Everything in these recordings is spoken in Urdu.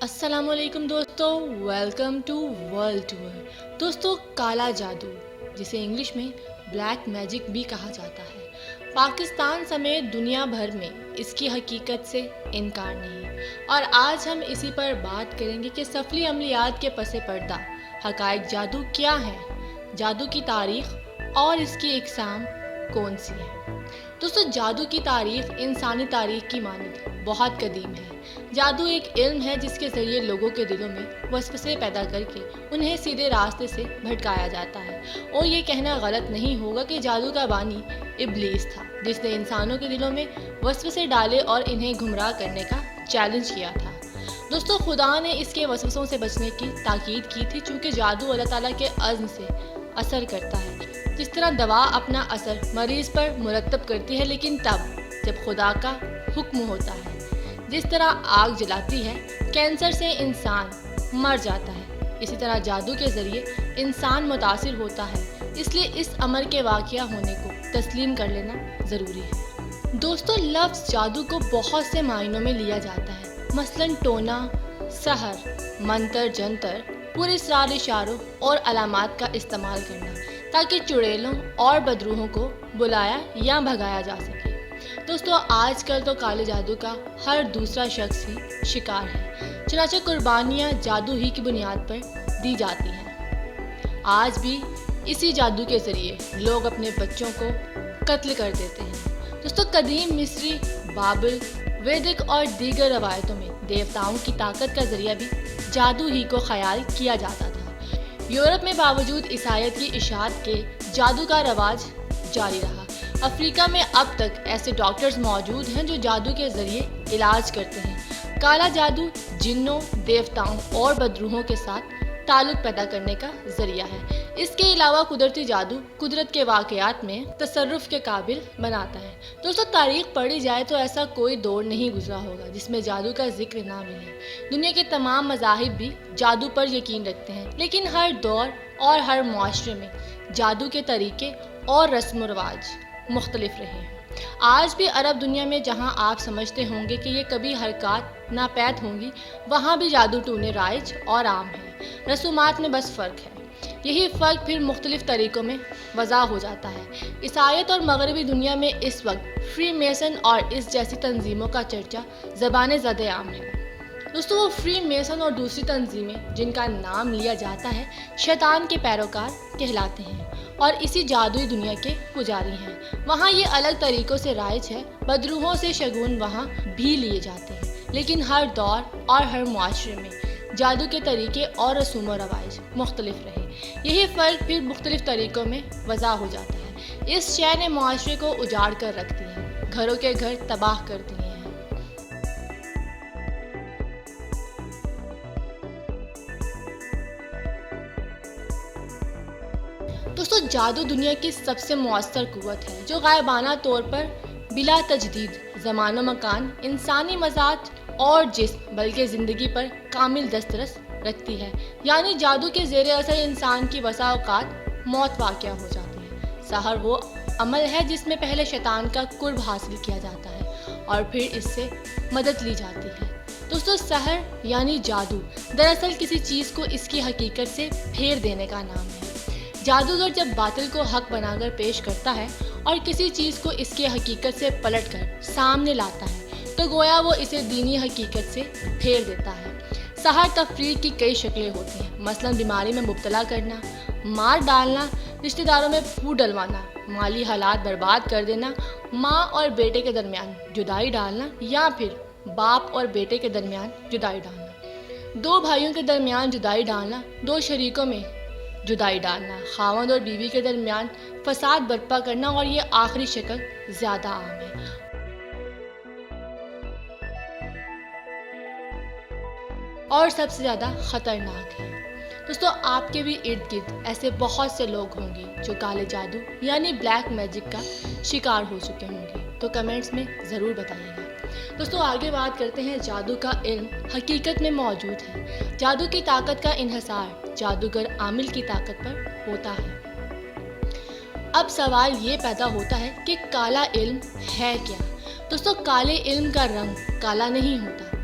السلام علیکم دوستو، ویلکم ٹو ورلڈ ٹور۔ دوستو، کالا جادو جسے انگلش میں بلیک میجک بھی کہا جاتا ہے، پاکستان سمیت دنیا بھر میں اس کی حقیقت سے انکار نہیں، اور آج ہم اسی پر بات کریں گے کہ سفلی عملیات کے پس پردہ حقائق جادو کیا ہیں، جادو کی تاریخ اور اس کی اقسام کون سی ہے۔ دوستو، جادو کی تاریخ انسانی تاریخ کی مانند بہت قدیم ہے۔ جادو ایک علم ہے جس کے ذریعے لوگوں کے دلوں میں وسوسے پیدا کر کے انہیں سیدھے راستے سے بھٹکایا جاتا ہے، اور یہ کہنا غلط نہیں ہوگا کہ جادو کا بانی ابلیس تھا، جس نے انسانوں کے دلوں میں وسوسے ڈالے اور انہیں گمراہ کرنے کا چیلنج کیا تھا۔ دوستو، خدا نے اس کے وسوسوں سے بچنے کی تاکید کی تھی، چونکہ جادو اللہ تعالیٰ کے عزم سے اثر کرتا ہے۔ جس طرح دوا اپنا اثر مریض پر مرتب کرتی ہے، لیکن تب جب خدا کا حکم ہوتا ہے۔ جس طرح آگ جلاتی ہے، کینسر سے انسان مر جاتا ہے، اسی طرح جادو کے ذریعے انسان متاثر ہوتا ہے۔ اس لیے اس امر کے واقعہ ہونے کو تسلیم کر لینا ضروری ہے۔ دوستو، لفظ جادو کو بہت سے معنوں میں لیا جاتا ہے، مثلاً ٹونا، سحر، منتر جنتر، پراسرار اشاروں اور علامات کا استعمال کرنا تاکہ چڑیلوں اور بدروحوں کو بلایا یا بھگایا جا سکے۔ دوستو، آج کل تو کالے جادو کا ہر دوسرا شخص ہی شکار ہے، چنانچہ قربانیاں جادو ہی کی بنیاد پر دی جاتی ہیں۔ آج بھی اسی جادو کے ذریعے لوگ اپنے بچوں کو قتل کر دیتے ہیں۔ دوستو، قدیم مصری، بابل، ویدک اور دیگر روایتوں میں دیوتاؤں کی طاقت کا ذریعہ بھی جادو ہی کو خیال کیا جاتا تھا۔ یورپ میں باوجود عیسائیت کی اشاعت کے جادو کا رواج جاری رہا۔ افریقہ میں اب تک ایسے ڈاکٹرز موجود ہیں جو جادو کے ذریعے علاج کرتے ہیں۔ کالا جادو جنوں، دیوتاؤں اور بدروحوں کے ساتھ تعلق پیدا کرنے کا ذریعہ ہے۔ اس کے علاوہ قدرتی جادو قدرت کے واقعات میں تصرف کے قابل بناتا ہے۔ دوستو، تاریخ پڑھی جائے تو ایسا کوئی دور نہیں گزرا ہوگا جس میں جادو کا ذکر نہ ملے۔ دنیا کے تمام مذاہب بھی جادو پر یقین رکھتے ہیں، لیکن ہر دور اور ہر معاشرے میں جادو کے طریقے اور رسم و رواج مختلف رہے ہیں۔ آج بھی عرب دنیا میں جہاں آپ سمجھتے ہوں گے کہ یہ کبھی حرکات ناپید ہوں گی، وہاں بھی جادو ٹونے رائج اور عام ہیں۔ رسومات میں بس فرق ہے۔ یہی فرق پھر مختلف طریقوں میں وضع ہو جاتا ہے۔ عیسائیت اور مغربی دنیا میں اس وقت فری میسن اور اس جیسی تنظیموں کا چرچا زبان زد عام ہے۔ دوستو، وہ فری میسن اور دوسری تنظیمیں جن کا نام لیا جاتا ہے شیطان کے پیروکار کہلاتے ہیں اور اسی جادوئی دنیا کے پجاری ہیں۔ وہاں یہ الگ طریقوں سے رائج ہے۔ بدروحوں سے شگون وہاں بھی لیے جاتے ہیں، لیکن ہر دور اور ہر معاشرے میں جادو کے طریقے اور رسوم و رواج مختلف رہے۔ یہی فرق پھر مختلف طریقوں میں وضع ہو جاتا ہے۔ اس شے نے معاشرے کو اجاڑ کر رکھ دیا ہے، گھروں کے گھر تباہ کر دیے ہیں۔ دوستو، جادو دنیا کی سب سے مؤثر قوت ہے جو غائبانہ طور پر بلا تجدید زمان و مکان، انسانی مزاج اور جسم بلکہ زندگی پر کامل دسترس رکھتی ہے۔ یعنی جادو کے زیر اثر انسان کی بسا اوقات موت واقع ہو جاتی ہے۔ سحر وہ عمل ہے جس میں پہلے شیطان کا قرب حاصل کیا جاتا ہے اور پھر اس سے مدد لی جاتی ہے۔ دوستو، سحر یعنی جادو دراصل کسی چیز کو اس کی حقیقت سے پھیر دینے کا نام ہے۔ جادوگر جب باطل کو حق بنا کر پیش کرتا ہے اور کسی چیز کو اس کی حقیقت سے پلٹ کر سامنے لاتا ہے تو گویا وہ اسے دینی حقیقت سے پھیر دیتا ہے۔ سحر تفریق کی کئی شکلیں ہوتی ہیں، مثلاً بیماری میں مبتلا کرنا، مار ڈالنا، رشتہ داروں میں پھوٹ ڈلوانا، مالی حالات برباد کر دینا، ماں اور بیٹے کے درمیان جدائی ڈالنا، یا پھر باپ اور بیٹے کے درمیان جدائی ڈالنا، دو بھائیوں کے درمیان جدائی ڈالنا، دو شریکوں میں جدائی ڈالنا، خاوند اور بیوی کے درمیان فساد برپا کرنا، اور یہ آخری شکل زیادہ عام ہے اور سب سے زیادہ خطرناک ہے۔ دوستو، آپ کے بھی ارد گرد ایسے بہت سے لوگ ہوں گے جو کالے جادو یعنی بلیک میجک کا شکار ہو چکے ہوں گے، تو کمنٹس میں ضرور بتائیے گا۔ دوستو، آگے بات کرتے ہیں جادو کا علم حقیقت میں موجود ہے۔ جادو کی طاقت کا انحصار جادوگر عامل کی طاقت پر ہوتا ہے۔ اب سوال یہ پیدا ہوتا ہے کہ کالا علم ہے کیا؟ دوستو، کالے علم کا رنگ کالا نہیں ہوتا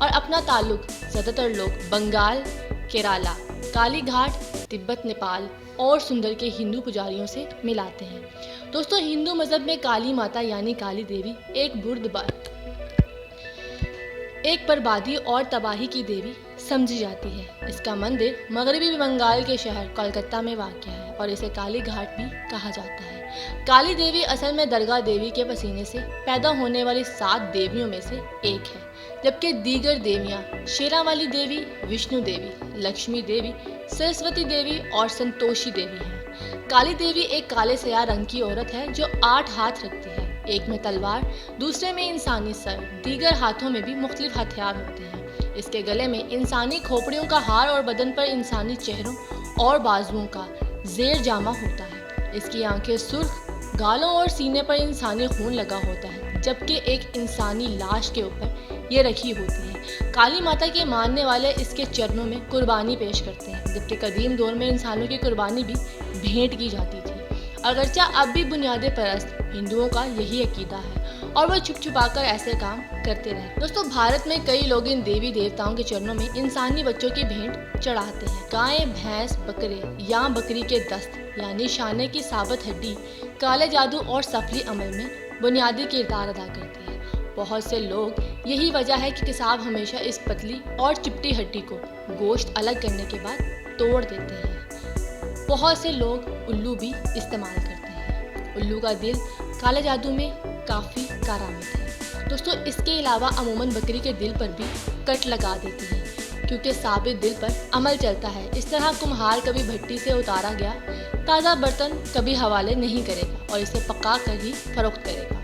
اور اپنا تعلق زیادہ تر لوگ بنگال، کیرالا، کالی گھاٹ، تبت، نیپال اور سندر کے ہندو پجاریوں سے ملاتے ہیں۔ دوستو، ہندو مذہب میں کالی ماتا یعنی کالی دیوی ایک بربادی اور تباہی کی دیوی سمجھی جاتی ہے۔ اس کا مندر مغربی بنگال کے شہر کولکتہ میں واقع ہے اور اسے کالی گھاٹ بھی کہا جاتا ہے۔ کالی دیوی اصل میں درگا دیوی کے پسینے سے پیدا ہونے والی 7 دیویوں میں سے ایک ہے، جبکہ دیگر دیویاں شیرا والی دیوی، وشنو دیوی، لکشمی دیوی، سرسوتی دیوی اور سنتوشی دیوی ہیں۔ کالی دیوی ایک کالے سیاہ رنگ کی عورت ہے جو 8 ہاتھ رکھتی ہے، ایک میں تلوار، دوسرے میں انسانی سر، دیگر ہاتھوں میں بھی مختلف ہتھیار ہوتے ہیں۔ اس کے گلے میں انسانی کھوپڑیوں کا ہار اور بدن پر انسانی چہروں اور بازوؤں کا زیر جامہ ہوتا ہے۔ اس کی آنکھیں سرخ، گالوں اور سینے پر انسانی خون لگا ہوتا ہے، جبکہ ایک انسانی لاش کے اوپر یہ رکھی ہوتی ہے۔ کالی ماتا کے ماننے والے اس کے چرنوں میں قربانی پیش کرتے ہیں، جبکہ قدیم دور میں انسانوں کی قربانی بھی بھینٹ کی جاتی تھی۔ اگرچہ اب بھی بنیادی پرست ہندوؤں کا یہی عقیدہ ہے اور وہ چھپ چھپا کر ایسے کام کرتے رہے۔ دوستو، بھارت میں کئی لوگ ان دیوی دیوتاؤں کے چرنوں میں انسانی بچوں کی بھینٹ چڑھاتے ہیں۔ گائے، بھینس، بکرے یا بکری کے دست یعنی شانے کی ثابت ہڈی کالے جادو اور سفلی عمل میں بنیادی کردار ادا کرتی ہے۔ بہت سے لوگ یہی وجہ ہے کہ کساب ہمیشہ اس پتلی اور چپٹی ہڈی کو گوشت الگ کرنے کے بعد توڑ دیتے ہیں۔ بہت سے لوگ الو بھی استعمال کرتے ہیں۔ الو کا دل کالے جادو میں کافی کارآمد ہے۔ دوستو، اس کے علاوہ عموماً بکری کے دل پر بھی کٹ لگا دیتی ہے کیونکہ ثابت دل پر عمل چلتا ہے۔ اس طرح کمہار کبھی بھٹی سے اتارا گیا تازہ برتن کبھی حوالے نہیں کرے گا اور اسے پکا کر ہی فروخت کرے گا۔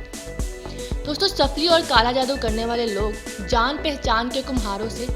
دوستو، سفلی اور کالا جادو کرنے والے لوگ جان پہچان کے کمہاروں سے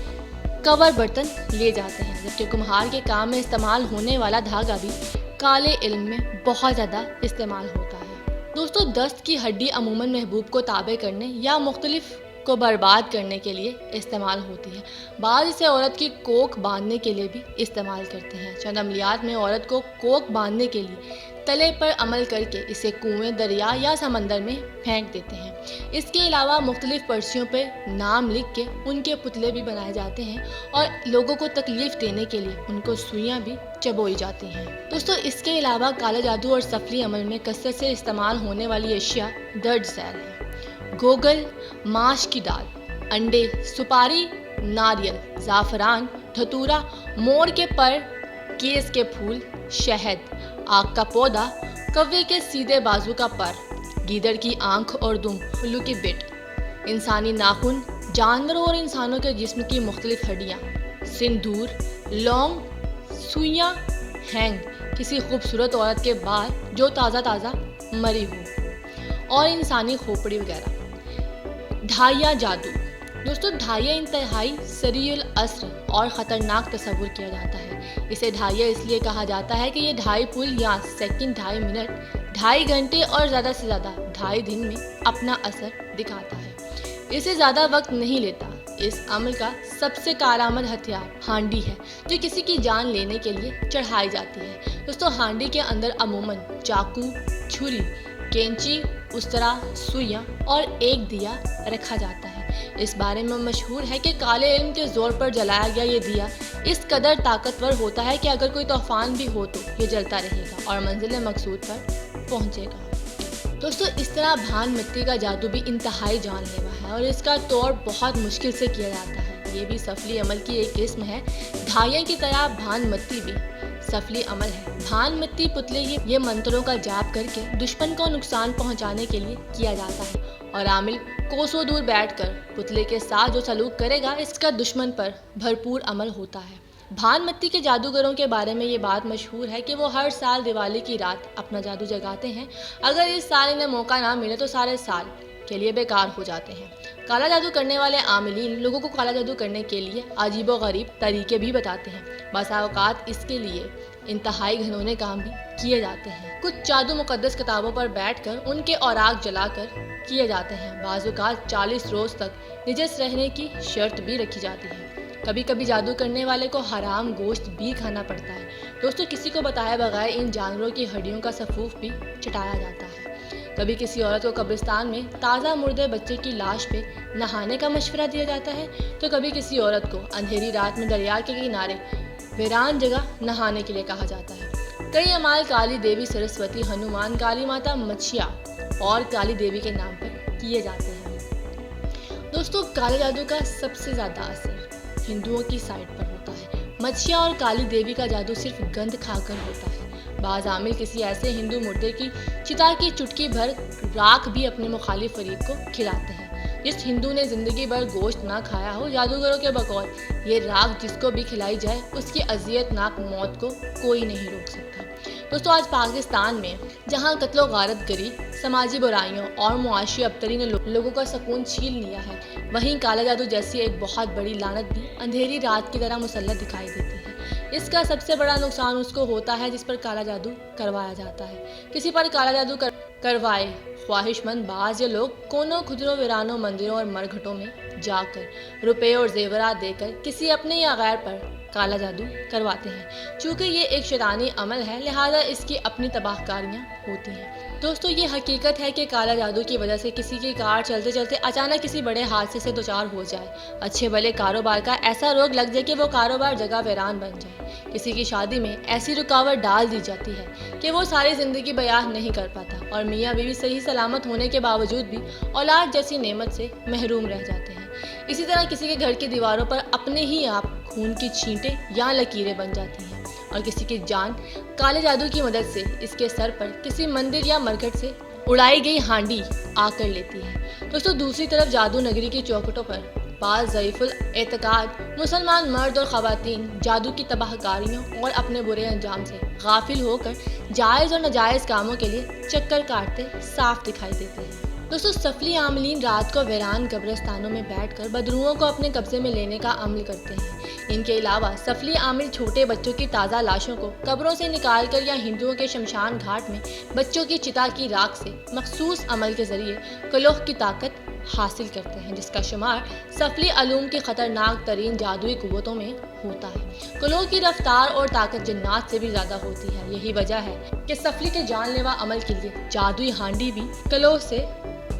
کور برتن لیے جاتے ہیں، جبکہ کمہار کے کام میں استعمال ہونے والا دھاگا بھی کالے علم میں بہت زیادہ استعمال ہوتا ہے۔ دوستو، دست کی ہڈی عموماً محبوب کو تابع کرنے یا مختلف کو برباد کرنے کے لیے استعمال ہوتی ہے۔ بعض اسے عورت کی کوکھ باندھنے کے لیے بھی استعمال کرتے ہیں۔ چند عملیات میں عورت کو کوکھ باندھنے کے لیے تلے پر عمل کر کے اسے کنویں، دریا یا سمندر میں پھینک دیتے ہیں۔ اس کے علاوہ مختلف پرچیوں پر نام لکھ کے ان کے پتلے بھی بنائے جاتے ہیں اور لوگوں کو تکلیف دینے کے لیے ان کو سوئیاں بھی چبوئی جاتی ہیں۔ دوستو، اس کے علاوہ کالا جادو اور سفلی عمل میں کثرت سے استعمال ہونے والی اشیاء درج ذیل ہیں: گوگل، ماش کی دال، انڈے، سپاری، ناریل، زعفران، دھتورا، مور کے پر، کیس کے پھول، شہد، آگ کا پودا، کوے کے سیدھے بازو کا پر، گیدڑ کی آنکھ اور دم، الو کی بٹ، انسانی ناخن، جانوروں اور انسانوں کے جسم کی مختلف ہڈیاں، سندور، لونگ، سوئیاں، ہینگ، کسی خوبصورت عورت کے بال جو تازہ مری ہو، اور انسانی کھوپڑی وغیرہ۔ ڈھائیا جادو۔ دوستو، ڈھائیا انتہائی سریع الاثر اور خطرناک تصور کیا جاتا ہے۔ اسے ڈھائیا اس لیے کہا جاتا ہے کہ یہ 2.5 پل یا سیکنڈ، 2.5 منٹ، 2.5 گھنٹے اور زیادہ سے زیادہ 2.5 دن میں اپنا اثر دکھاتا ہے۔ اسے زیادہ وقت نہیں لیتا۔ اس عمل کا سب سے کارآمد ہتھیار ہانڈی ہے جو کسی کی جان لینے کے لیے چڑھائی جاتی ہے۔ دوستو، ہانڈی کے اندر عموماً چاقو، چھری، کینچی، استرا، سوئیاں اور ایک دیا رکھا جاتا ہے۔ اس بارے میں مشہور ہے کہ کالے علم کے زور پر جلایا گیا یہ دیا اس قدر طاقتور ہوتا ہے کہ اگر کوئی طوفان بھی ہو تو یہ جلتا رہے گا اور منزل مقصود پر پہنچے گا۔ دوستو، اس طرح بھان مٹی کا جادو بھی انتہائی جان لیوا ہے اور اس کا توڑ بہت مشکل سے کیا جاتا ہے۔ یہ بھی سفلی عمل کی ایک قسم ہے۔ ڈھائیا کی طرح بھان مٹی بھی سفلی عمل ہے۔ بھان مٹی پتلے یہ منتروں کا جاپ کر کے دشمن کو نقصان پہنچانے کے لیے کیا جاتا ہے اور عامل کوسوں دور بیٹھ کر پتلے کے ساتھ جو سلوک کرے گا اس کا دشمن پر بھرپور عمل ہوتا ہے۔ بھان مٹی کے جادوگروں کے بارے میں یہ بات مشہور ہے کہ وہ ہر سال دیوالی کی رات اپنا جادو جگاتے ہیں۔ اگر اس سال انہیں موقع نہ ملے تو سارے سال کے لیے بیکار ہو جاتے ہیں۔ کالا جادو کرنے والے عاملین لوگوں کو کالا جادو کرنے کے لیے عجیب و غریب طریقے بھی بتاتے ہیں۔ بعض اوقات اس کے لیے انتہائی گھنونے کام بھی کیے جاتے ہیں۔ کچھ جادو مقدس کتابوں پر بیٹھ کر ان کے اوراق جلا کر کیے جاتے ہیں۔ بعض اوقات 40 روز تک نجس رہنے کی شرط بھی رکھی جاتی ہے۔ کبھی کبھی جادو کرنے والے کو حرام گوشت بھی کھانا پڑتا ہے۔ دوستو، کسی کو بتائے بغیر ان جانوروں کی ہڈیوں کا سفوف بھی چٹایا جاتا ہے۔ کبھی کسی عورت کو قبرستان میں تازہ مردے بچے کی لاش پہ نہانے کا مشورہ دیا جاتا ہے، تو کبھی کسی عورت کو اندھیری رات میں دریا کے کنارے ویران جگہ نہانے کے لیے کہا جاتا ہے۔ کئی اعمال کالی دیوی، سرسوتی، ہنومان، کالی ماتا، مچھیا اور کالی دیوی کے نام پر کیے جاتے ہیں۔ دوستو، کالے جادو کا سب سے زیادہ اثر ہندوؤں کی سائڈ پر ہوتا ہے۔ مچھیا اور کالی دیوی کا جادو صرف گند کھا کر ہوتا ہے۔ بعض عامل کسی ایسے ہندو مردے کی چتا کی چٹکی بھر راکھ بھی اپنے مخالف فریق کو کھلاتے ہیں۔ جس ہندو نے زندگی بھر گوشت نہ کھایا ہو، جادوگروں کے بقول یہ راکھ جس کو بھی کھلائی جائے اس کی اذیت ناک موت کو کوئی نہیں روک سکتا۔ دوستو، آج پاکستان میں جہاں قتل و غارت گری، سماجی برائیوں اور معاشی ابتری نے لوگوں کا سکون چھین لیا ہے، وہیں کالا جادو جیسی ایک بہت بڑی لعنت بھی اندھیری رات کی طرح مسلط دکھائی دیتی ہے۔ اس کا سب سے بڑا نقصان اس کو ہوتا ہے جس پر کالا جادو کروایا جاتا ہے۔ کسی پر کالا جادو کروائے خواہش مند بعض یہ لوگ کونوں کھدروں ویرانوں مندروں اور مرگھٹوں میں جا کر روپے اور زیورات دے کر کسی اپنے یا غیر پر کالا جادو کرواتے ہیں۔ چونکہ یہ ایک شیطانی عمل ہے، لہٰذا اس کی اپنی تباہ کاریاں ہوتی ہیں۔ دوستو، یہ حقیقت ہے کہ کالا جادو کی وجہ سے کسی کی کار چلتے چلتے اچانک کسی بڑے حادثے سے دوچار ہو جائے، اچھے بھلے کاروبار کا ایسا روگ لگ جائے کہ وہ کاروبار جگہ ویران بن جائے، کسی کی شادی میں ایسی رکاوٹ ڈال دی جاتی ہے کہ وہ ساری زندگی بیاہ نہیں کر پاتا، اور میاں بیوی صحیح سلامت ہونے کے باوجود بھی اولاد جیسی نعمت سے محروم رہ جاتے ہیں۔ اسی طرح کسی کے گھر کی دیواروں پر اپنے ہی آپ خون کی چھینٹیں یا لکیریں بن جاتی ہیں، اور کسی کی جان کالے جادو کی مدد سے اس کے سر پر کسی مندر یا مرکٹ سے اڑائی گئی ہانڈی آ کر لیتی ہے۔ دوستو، دوسری طرف جادو نگری کی چوکھٹوں پر بعض ضعیف الاعتقاد مسلمان مرد اور خواتین جادو کی تباہ کاریوں اور اپنے برے انجام سے غافل ہو کر جائز اور ناجائز کاموں کے لیے چکر کاٹتے صاف دکھائی دیتے ہیں۔ دوستو، سفلی عاملین رات کو ویران قبرستانوں میں بیٹھ کر بدروحوں کو اپنے قبضے میں لینے کا عمل کرتے ہیں۔ ان کے علاوہ سفلی عامل چھوٹے بچوں کی تازہ لاشوں کو قبروں سے نکال کر یا ہندوؤں کے شمشان گھاٹ میں بچوں کی چتا کی راکھ سے مخصوص عمل کے ذریعے کلوہ کی طاقت حاصل کرتے ہیں، جس کا شمار سفلی علوم کی خطرناک ترین جادوئی قوتوں میں ہوتا ہے۔ کلوہ کی رفتار اور طاقت جنات سے بھی زیادہ ہوتی ہے۔ یہی وجہ ہے کہ سفلی کے جان لیوا عمل کے لیے جادوئی ہانڈی بھی کلوہ سے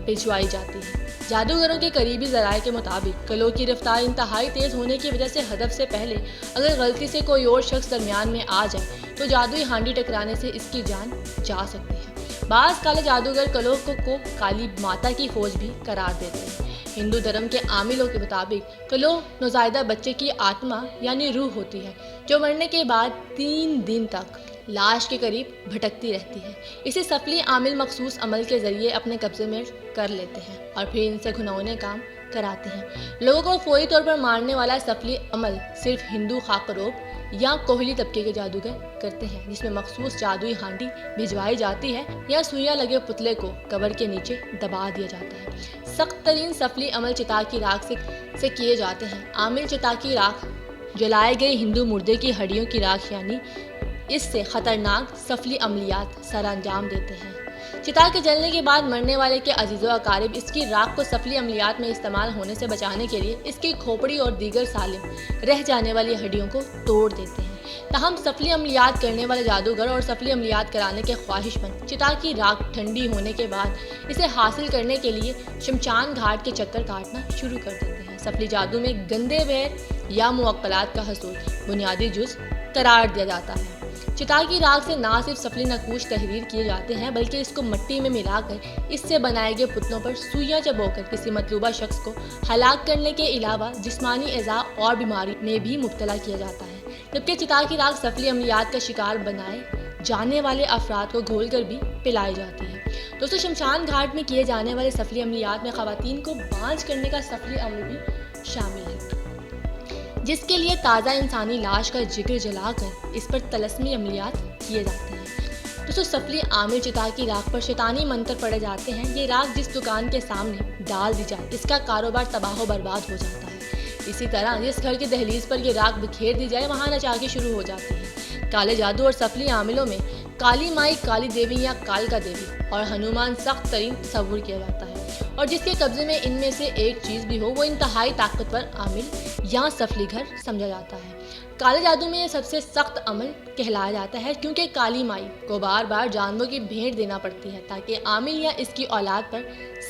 بھجوائی جاتی ہے۔ جادوگروں کے قریبی ذرائع کے مطابق کلوہ کی رفتار انتہائی تیز ہونے کی وجہ سے ہدف سے پہلے اگر غلطی سے کوئی اور شخص درمیان میں آ جائے تو جادوئی ہانڈی ٹکرانے سے اس کی جان جا سکتی ہے۔ بعض کالے جادوگر کلوہ کو کالی ماتا کی فوج بھی قرار دیتے ہیں۔ ہندو دھرم کے عاملوں کے مطابق کلوہ نوزائیدہ بچے کی آتما یعنی روح ہوتی ہے، جو مرنے کے بعد 3 دن تک لاش کے قریب بھٹکتی رہتی ہے۔ اسے سفلی عامل مخصوص عمل کے ذریعے اپنے قبضے میں کر لیتے ہیں اور پھر ان سے گھنونے کام کراتے ہیں۔ لوگوں کو فوری طور پر مارنے والا سفلی عمل صرف ہندو خاکروب یا کوہلی طبقے کے جادوگر کرتے ہیں، جس میں مخصوص جادوئی ہانڈی بھجوائی جاتی ہے یا سوئیاں لگے پتلے کو قبر کے نیچے دبا دیا جاتا ہے۔ سخت ترین سفلی عمل چتا کی راکھ سے کیے جاتے ہیں۔ عامل چتا کی راکھ جلائے گئے ہندو مردے کی ہڈیوں کی راکھ یعنی اس سے خطرناک سفلی عملیات سر انجام دیتے ہیں۔ چتا کے جلنے کے بعد مرنے والے کے عزیز و اقارب اس کی راکھ کو سفلی عملیات میں استعمال ہونے سے بچانے کے لیے اس کی کھوپڑی اور دیگر سالم رہ جانے والی ہڈیوں کو توڑ دیتے ہیں۔ تاہم سفلی عملیات کرنے والے جادوگر اور سفلی عملیات کرانے کے خواہش مند چتا کی راکھ ٹھنڈی ہونے کے بعد اسے حاصل کرنے کے لیے شمشان گھاٹ کے چکر کاٹنا شروع کر دیتے ہیں۔ سفلی جادو میں گندے بیر یا معقلات کا حصول بنیادی جز قرار دیا جاتا ہے۔ چتا کی راکھ سے نہ صرف سفلی نقوش تحریر کیے جاتے ہیں بلکہ اس کو مٹی میں ملا کر اس سے بنائے گئے پتلوں پر سوئیاں چبو کر کسی مطلوبہ شخص کو ہلاک کرنے کے علاوہ جسمانی اعضاء اور بیماری میں بھی مبتلا کیا جاتا ہے، جبکہ چتا کی راکھ سفلی عملیات کا شکار بنائے جانے والے افراد کو گھول کر بھی پلائی جاتی ہے۔ دوستو، شمشان گھاٹ میں کیے جانے والے سفلی عملیات میں خواتین کو بانجھ کرنے کا سفلی عمل بھی شامل ہے، جس کے لیے تازہ انسانی لاش کا جگر جلا کر اس پر طلسمی عملیات کیے جاتے ہیں۔ دوستو، سفلی عامل چتا کی راکھ پر شیطانی منتر پڑے جاتے ہیں۔ یہ راکھ جس دکان کے سامنے ڈال دی جائے اس کا کاروبار تباہ و برباد ہو جاتا ہے۔ اسی طرح جس گھر کی دہلیز پر یہ راکھ بکھیر دی جائے وہاں نچاکی شروع ہو جاتی ہے۔ کالے جادو اور سفلی عاملوں میں کالی مائی، کالی دیوی یا کالکا دیوی اور ہنومان سخت ترین تصور کیا جاتا ہے۔ اور جس کے قبضے میں ان میں سے ایک چیز بھی ہو وہ انتہائی طاقتور عامل یا سفلی گھر سمجھا جاتا ہے۔ کالے جادو میں یہ سب سے سخت عمل کہلایا جاتا ہے کیونکہ کالی مائی کو بار بار جانوروں کی بھیٹ دینا پڑتی ہے تاکہ عامل یا اس کی اولاد پر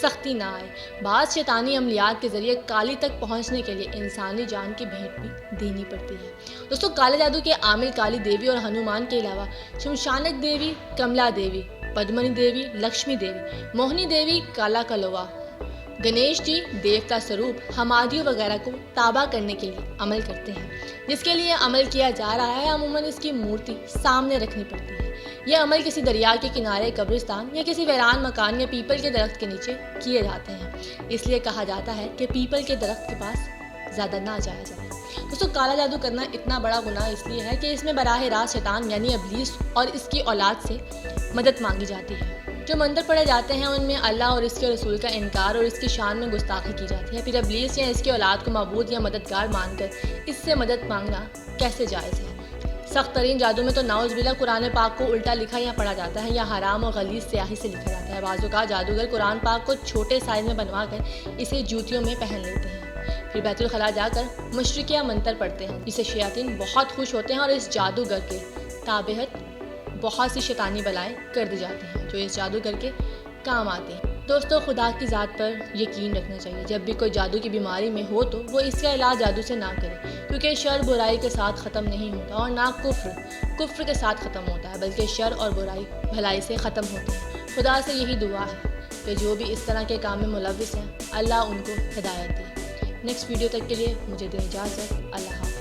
سختی نہ آئے۔ بعض شیطانی عملیات کے ذریعے کالی تک پہنچنے کے لیے انسانی جان کی بھیٹ بھی دینی پڑتی ہے۔ دوستو کالے جادو کے عامل کالی دیوی اور ہنومان کے علاوہ شمشانک دیوی، کملا دیوی، پدمنی دیوی، لکشمی دیوی، موہنی دیوی، کالا کلوا، گنیش جی، دیوتا سروپ، ہمادیوں وغیرہ کو تابع کرنے کے لیے عمل کرتے ہیں۔ جس کے لیے عمل کیا جا رہا ہے عموماً اس کی مورتی سامنے رکھنی پڑتی ہے۔ یہ عمل کسی دریا کے کنارے، قبرستان یا کسی ویران مکان یا پیپل کے درخت کے نیچے کیے جاتے ہیں۔ اس لیے کہا جاتا ہے کہ پیپل کے درخت کے پاس زیادہ نہ جایا جائے۔ دوستو کالا جادو کرنا اتنا بڑا گناہ اس لیے ہے کہ اس میں براہ راست شیطان یعنی ابلیس اور اس کی اولاد سے مدد مانگی جاتی ہے۔ جو منتر پڑھے جاتے ہیں ان میں اللہ اور اس کے رسول کا انکار اور اس کی شان میں گستاخی کی جاتی ہے۔ پھر ابلیس یا اس کی اولاد کو معبود یا مددگار مان کر اس سے مدد مانگنا کیسے جائز ہے؟ سخت ترین جادو میں تو نعوذ باللہ قرآن پاک کو الٹا لکھا یا پڑھا جاتا ہے یا حرام اور غلیظ سیاہی سے لکھا جاتا ہے۔ بعض اوقات جادوگر قرآن پاک کو چھوٹے سائز میں بنوا کر اسے جوتیوں میں پہن لیتے ہیں، پھر بیت الخلاء جا کر مشرکیہ منتر پڑھتے ہیں جسے شیاطین بہت خوش ہوتے ہیں اور اس جادوگر کے تابعت بہت سی شیطانی بلائیں کر دی جاتی ہیں جو اس جادوگر کے کام آتی ہیں۔ دوستو خدا کی ذات پر یقین رکھنا چاہیے۔ جب بھی کوئی جادو کی بیماری میں ہو تو وہ اس کا علاج جادو سے نہ کرے، کیونکہ شر برائی کے ساتھ ختم نہیں ہوتا اور نہ کفر کے ساتھ ختم ہوتا ہے، بلکہ شر اور برائی بھلائی سے ختم ہوتی ہے۔ خدا سے یہی دعا ہے کہ جو بھی اس طرح کے کام میں ملوث ہیں اللہ ان کو ہدایت دے۔ نیکسٹ ویڈیو تک کے لیے مجھے دیں اجازت۔ اللہ حافظ۔